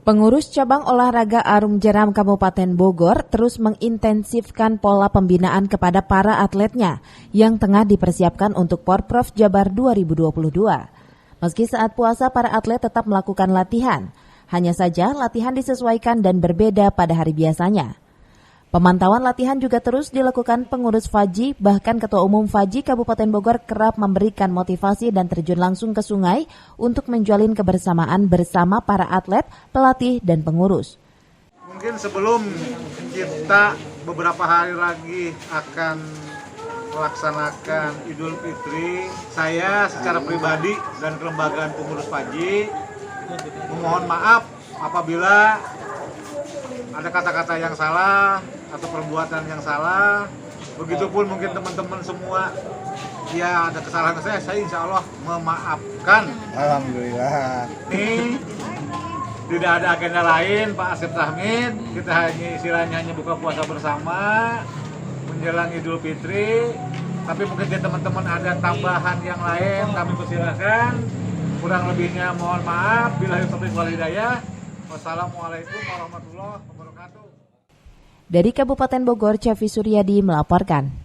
Pengurus Cabang Olahraga Arum Jeram Kabupaten Bogor terus mengintensifkan pola pembinaan kepada para atletnya yang tengah dipersiapkan untuk Porprov Jabar 2022. Meski saat puasa para atlet tetap melakukan latihan, hanya saja latihan disesuaikan dan berbeda pada hari biasanya. Pemantauan latihan juga terus dilakukan pengurus FAJI, bahkan Ketua Umum FAJI Kabupaten Bogor kerap memberikan motivasi dan terjun langsung ke sungai untuk menjalin kebersamaan bersama para atlet, pelatih, dan pengurus. Mungkin sebelum kita beberapa hari lagi akan melaksanakan Idul Fitri, saya secara pribadi dan kelembagaan pengurus FAJI memohon maaf apabila ada kata-kata yang salah atau perbuatan yang salah. Begitupun mungkin teman-teman semua, ya ada kesalahan saya insya Allah memaafkan. Alhamdulillah. Ini tidak ada agenda lain Pak Asep Tahmid, kita hanya buka puasa bersama menjelang Idul Fitri. Tapi mungkin teman-teman ada tambahan yang lain, kami persilakan. Kurang lebihnya mohon maaf. Billahi taufiq wal hidayah. Wassalamualaikum warahmatullahi wabarakatuh. Dari Kabupaten Bogor, Cevi Suryadi melaporkan.